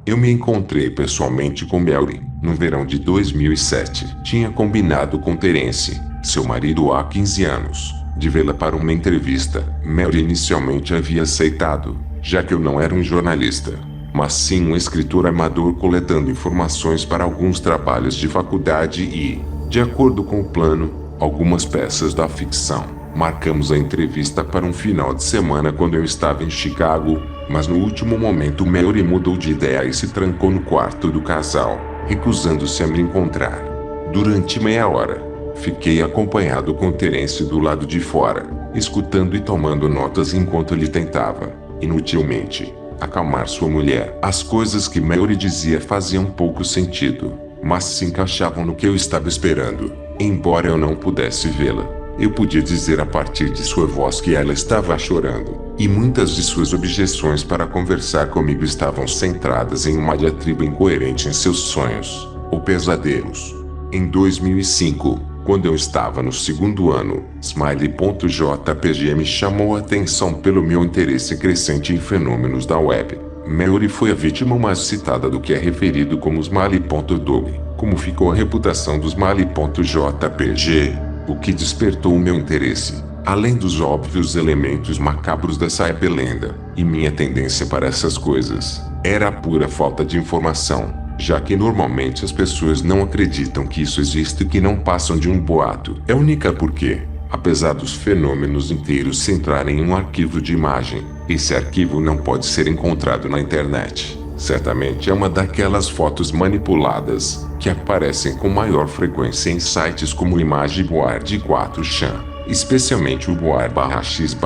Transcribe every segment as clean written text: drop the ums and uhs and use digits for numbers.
Eu me encontrei pessoalmente com Mary no verão de 2007. Tinha combinado com Terence, seu marido há 15 anos, de vê-la para uma entrevista. Mary inicialmente havia aceitado, já que eu não era um jornalista, mas sim um escritor amador coletando informações para alguns trabalhos de faculdade e, de acordo com o plano, algumas peças da ficção. Marcamos a entrevista para um final de semana quando eu estava em Chicago, mas no último momento Mary mudou de ideia e se trancou no quarto do casal, recusando-se a me encontrar. Durante meia hora, fiquei acompanhado com Terence do lado de fora, escutando e tomando notas enquanto ele tentava, inutilmente, acalmar sua mulher. As coisas que Mary dizia faziam pouco sentido, mas se encaixavam no que eu estava esperando. Embora eu não pudesse vê-la, eu podia dizer a partir de sua voz que ela estava chorando, e muitas de suas objeções para conversar comigo estavam centradas em uma diatriba incoerente em seus sonhos, ou pesadelos. Em 2005, quando eu estava no segundo ano, Smiley.jpg me chamou a atenção pelo meu interesse crescente em fenômenos da web. Mary foi a vítima mais citada do que é referido como Smiley.dog. Como ficou a reputação do Smiley.jpg? O que despertou o meu interesse, além dos óbvios elementos macabros dessa lenda, e minha tendência para essas coisas, era a pura falta de informação, já que normalmente as pessoas não acreditam que isso existe e que não passam de um boato. É única porque, apesar dos fenômenos inteiros se entrarem em um arquivo de imagem, esse arquivo não pode ser encontrado na internet. Certamente é uma daquelas fotos manipuladas, que aparecem com maior frequência em sites como ImageBoard 4chan, especialmente o Board/X/,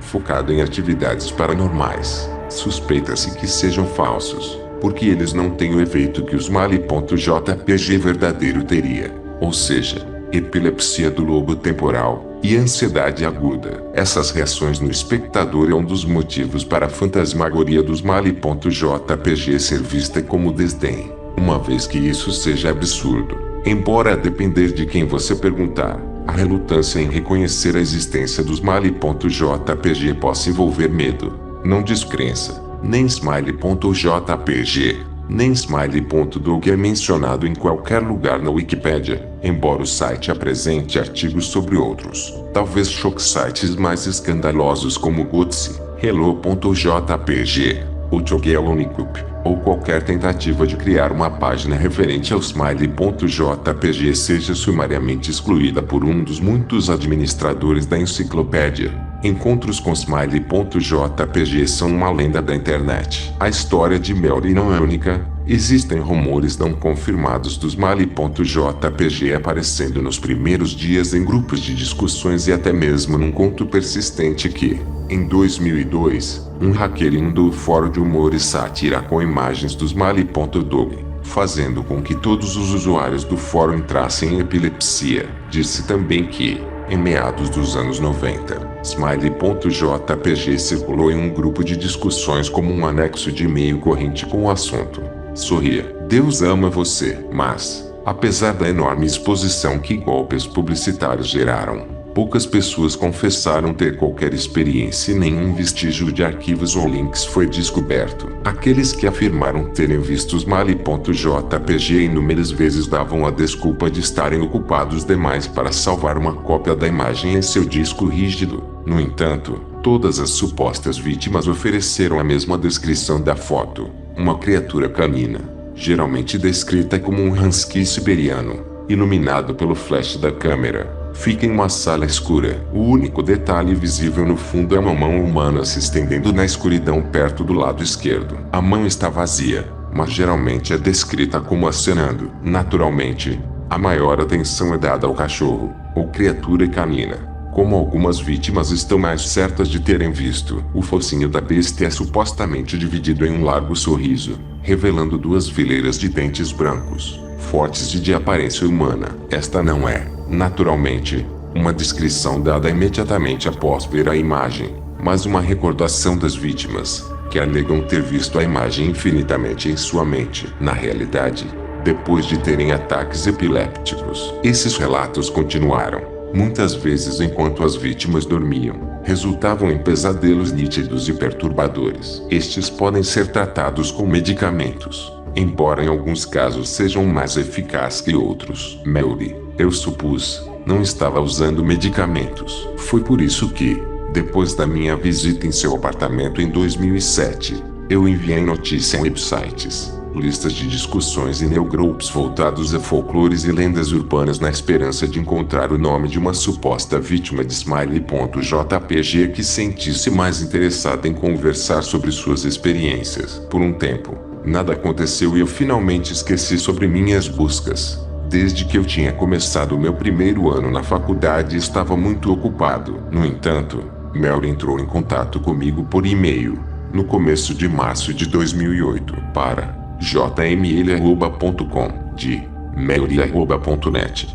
focado em atividades paranormais. Suspeita-se que sejam falsos, porque eles não têm o efeito que o Smiley.jpg verdadeiro teria, ou seja, epilepsia do lobo temporal e ansiedade aguda. Essas reações no espectador é um dos motivos para a fantasmagoria do Smiley.jpg ser vista como desdém, uma vez que isso seja absurdo. Embora a depender de quem você perguntar, a relutância em reconhecer a existência do Smiley.jpg possa envolver medo, não descrença. Nem Smiley.jpg, nem Smiley.dog é mencionado em qualquer lugar na Wikipédia, embora o site apresente artigos sobre outros, talvez choque sites mais escandalosos como Gutsy, Hello.jpg, ou Chogelonicup, ou qualquer tentativa de criar uma página referente ao Smiley.jpg seja sumariamente excluída por um dos muitos administradores da enciclopédia. Encontros com Smiley.jpg são uma lenda da internet. A história de Mary não é única, existem rumores não confirmados do Smiley.jpg aparecendo nos primeiros dias em grupos de discussões e até mesmo num conto persistente que, em 2002, um hacker inundou o fórum de humor e sátira com imagens do Smiley.dog, fazendo com que todos os usuários do fórum entrassem em epilepsia. Disse também que, em meados dos anos 90, Smiley.jpg circulou em um grupo de discussões como um anexo de e-mail corrente com o assunto: sorria, Deus ama você. Mas, apesar da enorme exposição que golpes publicitários geraram, poucas pessoas confessaram ter qualquer experiência e nenhum vestígio de arquivos ou links foi descoberto. Aqueles que afirmaram terem visto Smiley.jpg inúmeras vezes davam a desculpa de estarem ocupados demais para salvar uma cópia da imagem em seu disco rígido. No entanto, todas as supostas vítimas ofereceram a mesma descrição da foto: uma criatura canina, geralmente descrita como um husky siberiano, iluminado pelo flash da câmera. Fica em uma sala escura. O único detalhe visível no fundo é uma mão humana se estendendo na escuridão perto do lado esquerdo. A mão está vazia, mas geralmente é descrita como acenando. Naturalmente, a maior atenção é dada ao cachorro, ou criatura canina. Como algumas vítimas estão mais certas de terem visto, o focinho da besta é supostamente dividido em um largo sorriso, revelando duas fileiras de dentes brancos, fortes e de aparência humana. Esta não é, naturalmente, uma descrição dada imediatamente após ver a imagem, mas uma recordação das vítimas, que alegam ter visto a imagem infinitamente em sua mente. Na realidade, depois de terem ataques epilépticos, esses relatos continuaram, muitas vezes enquanto as vítimas dormiam, resultavam em pesadelos nítidos e perturbadores. Estes podem ser tratados com medicamentos, embora em alguns casos sejam mais eficazes que outros. Mary, eu supus, não estava usando medicamentos. Foi por isso que, depois da minha visita em seu apartamento em 2007, eu enviei notícia em websites, listas de discussões e newsgroups voltados a folclores e lendas urbanas na esperança de encontrar o nome de uma suposta vítima de Smiley.jpg que sentisse mais interessada em conversar sobre suas experiências. Por um tempo, nada aconteceu e eu finalmente esqueci sobre minhas buscas. Desde que eu tinha começado o meu primeiro ano na faculdade estava muito ocupado. No entanto, Mary entrou em contato comigo por e-mail, no começo de março de 2008, para jml@com, de mary@.net.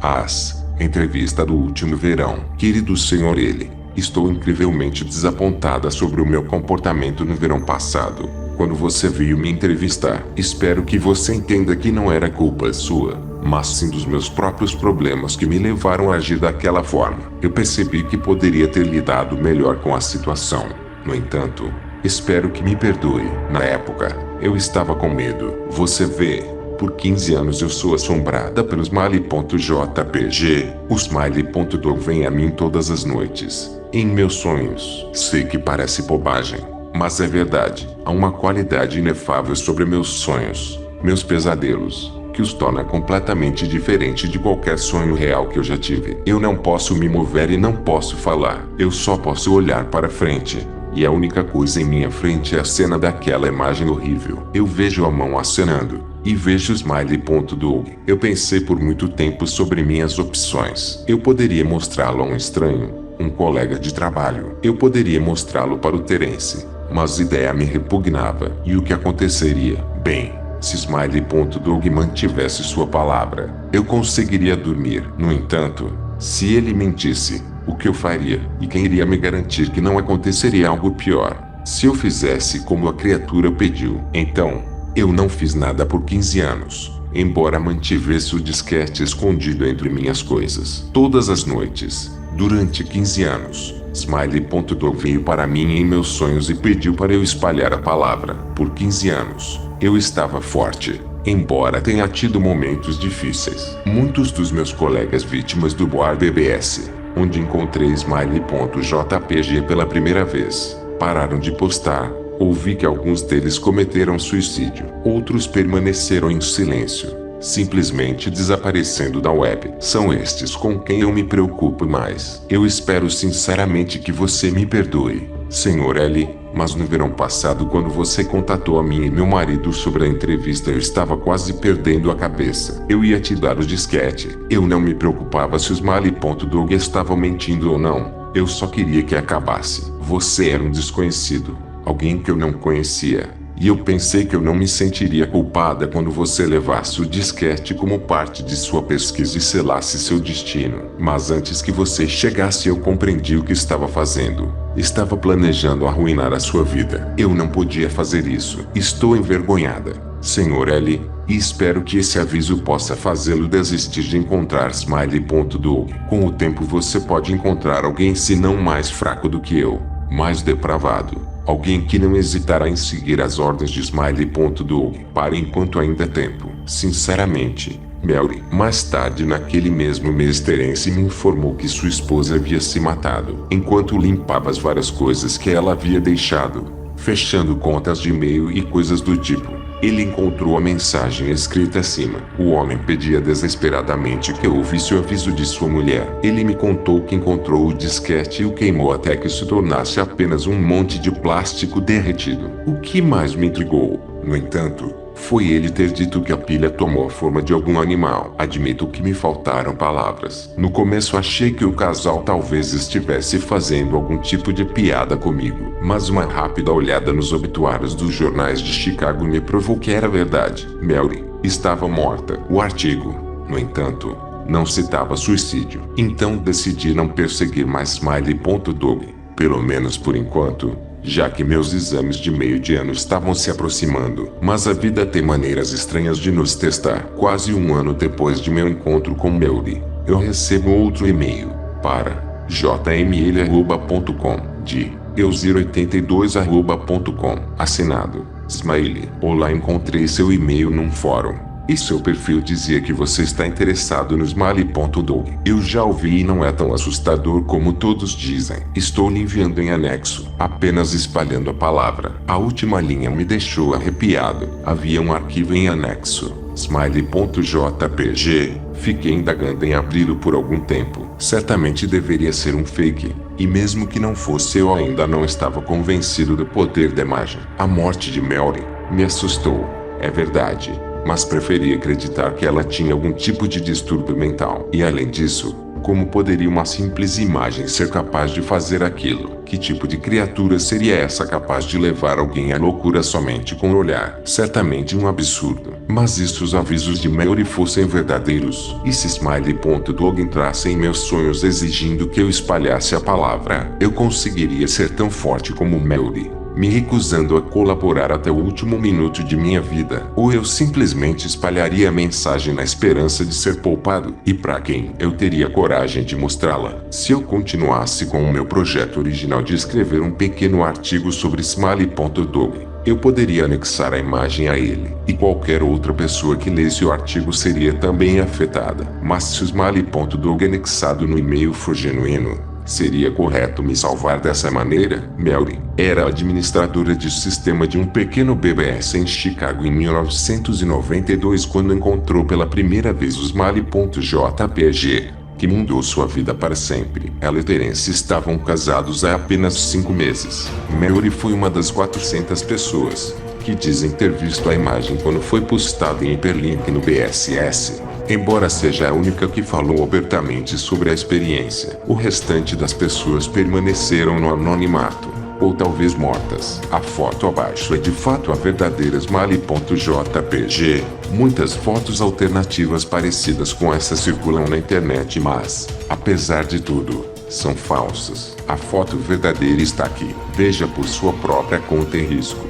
Entrevista do último verão. Querido Sr. L., estou incrivelmente desapontada sobre o meu comportamento no verão passado, quando você veio me entrevistar. Espero que você entenda que não era culpa sua, mas sim dos meus próprios problemas que me levaram a agir daquela forma. Eu percebi que poderia ter lidado melhor com a situação. No entanto, espero que me perdoe. Na época, eu estava com medo. Você vê, por 15 anos eu sou assombrada pelo Smiley.jpg. O Smiley.dog vem a mim todas as noites, em meus sonhos. Sei que parece bobagem, mas é verdade. Há uma qualidade inefável sobre meus sonhos, meus pesadelos, que os torna completamente diferente de qualquer sonho real que eu já tive. Eu não posso me mover e não posso falar. Eu só posso olhar para frente. E a única coisa em minha frente é a cena daquela imagem horrível. Eu vejo a mão acenando, e vejo o Smiley.dog. Eu pensei por muito tempo sobre minhas opções. Eu poderia mostrá-lo a um estranho, um colega de trabalho. Eu poderia mostrá-lo para o Terence, mas a ideia me repugnava. E o que aconteceria? Bem, se Smiley.dog mantivesse sua palavra, eu conseguiria dormir. No entanto, se ele mentisse, o que eu faria? E quem iria me garantir que não aconteceria algo pior, se eu fizesse como a criatura pediu? Então, eu não fiz nada por 15 anos, embora mantivesse o disquete escondido entre minhas coisas. Todas as noites, durante 15 anos, Smiley.dog veio para mim em meus sonhos e pediu para eu espalhar a palavra. Por 15 anos, eu estava forte, embora tenha tido momentos difíceis. Muitos dos meus colegas vítimas do bar BBS, onde encontrei Smiley.jpg pela primeira vez, pararam de postar. Ouvi que alguns deles cometeram suicídio. Outros permaneceram em silêncio, simplesmente desaparecendo da web. São estes com quem eu me preocupo mais. Eu espero sinceramente que você me perdoe, Sr. L., mas no verão passado, quando você contatou a mim e meu marido sobre a entrevista, eu estava quase perdendo a cabeça. Eu ia te dar o disquete. Eu não me preocupava se o Smiley.dog estava mentindo ou não. Eu só queria que acabasse. Você era um desconhecido, alguém que eu não conhecia. E eu pensei que eu não me sentiria culpada quando você levasse o disquete como parte de sua pesquisa e selasse seu destino. Mas antes que você chegasse, eu compreendi o que estava fazendo. Estava planejando arruinar a sua vida. Eu não podia fazer isso. Estou envergonhada, Sr. L., e espero que esse aviso possa fazê-lo desistir de encontrar Smiley.dog. Com o tempo você pode encontrar alguém, se não mais fraco do que eu, mais depravado. Alguém que não hesitará em seguir as ordens de Smiley.dog. Pare enquanto ainda é tempo. Sinceramente, Mary. Mais tarde naquele mesmo mês, Terence me informou que sua esposa havia se matado, enquanto limpava as várias coisas que ela havia deixado, fechando contas de e-mail e coisas do tipo. Ele encontrou a mensagem escrita acima. O homem pedia desesperadamente que eu ouvisse o aviso de sua mulher. Ele me contou que encontrou o disquete e o queimou até que se tornasse apenas um monte de plástico derretido. O que mais me intrigou, no entanto, foi ele ter dito que a pilha tomou a forma de algum animal. Admito que me faltaram palavras. No começo achei que o casal talvez estivesse fazendo algum tipo de piada comigo, mas uma rápida olhada nos obituários dos jornais de Chicago me provou que era verdade. Mary estava morta. O artigo, no entanto, não citava suicídio. Então decidi não perseguir mais Smiley.dog, pelo menos por enquanto, já que meus exames de meio de ano estavam se aproximando. Mas a vida tem maneiras estranhas de nos testar. Quase um ano depois de meu encontro com Mary, eu recebo outro e-mail. para jml@.com, de eusir82@.com, assinado Smiley. Olá, encontrei seu e-mail num fórum. E seu perfil dizia que você está interessado no Smiley.dog. Eu já ouvi e não é tão assustador como todos dizem. Estou lhe enviando em anexo, apenas espalhando a palavra. A última linha me deixou arrepiado. Havia um arquivo em anexo, Smiley.jpg. Fiquei indagando em abri-lo por algum tempo. Certamente deveria ser um fake. E mesmo que não fosse, eu ainda não estava convencido do poder da imagem. A morte de Mary me assustou, é verdade, mas preferi acreditar que ela tinha algum tipo de distúrbio mental. E além disso, como poderia uma simples imagem ser capaz de fazer aquilo? Que tipo de criatura seria essa capaz de levar alguém à loucura somente com o olhar? Certamente um absurdo. Mas e se os avisos de Mary fossem verdadeiros? E se Smiley.dog entrasse em meus sonhos exigindo que eu espalhasse a palavra? Eu conseguiria ser tão forte como Mary, me recusando a colaborar até o último minuto de minha vida, ou eu simplesmente espalharia a mensagem na esperança de ser poupado? E para quem eu teria coragem de mostrá-la? Se eu continuasse com o meu projeto original de escrever um pequeno artigo sobre Smiley.dog, eu poderia anexar a imagem a ele, e qualquer outra pessoa que lesse o artigo seria também afetada. Mas se o Smiley.dog anexado no e-mail for genuíno, seria correto me salvar dessa maneira? Mary era administradora de sistema de um pequeno BBS em Chicago em 1992 quando encontrou pela primeira vez o Smiley.jpg, que mudou sua vida para sempre. Ela e Terence estavam casados há apenas 5 meses. Mary foi uma das 400 pessoas que dizem ter visto a imagem quando foi postada em hiperlink no BSS. Embora seja a única que falou abertamente sobre a experiência, o restante das pessoas permaneceram no anonimato, ou talvez mortas. A foto abaixo é de fato a verdadeira Smiley.jpg. Muitas fotos alternativas parecidas com essa circulam na internet, mas, apesar de tudo, são falsas. A foto verdadeira está aqui. Veja por sua própria conta e risco.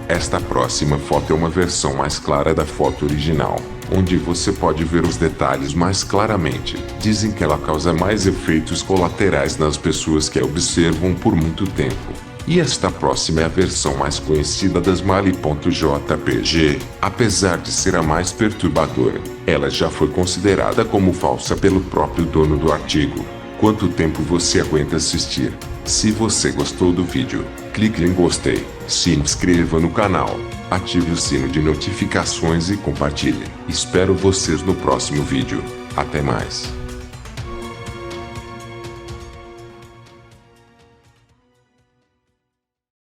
Esta próxima foto é uma versão mais clara da foto original, onde você pode ver os detalhes mais claramente. Dizem que ela causa mais efeitos colaterais nas pessoas que a observam por muito tempo. E esta próxima é a versão mais conhecida da Smiley.jpg. Apesar de ser a mais perturbadora, ela já foi considerada como falsa pelo próprio dono do artigo. Quanto tempo você aguenta assistir? Se você gostou do vídeo, clique em gostei, se inscreva no canal, ative o sino de notificações e compartilhe. Espero vocês no próximo vídeo. Até mais.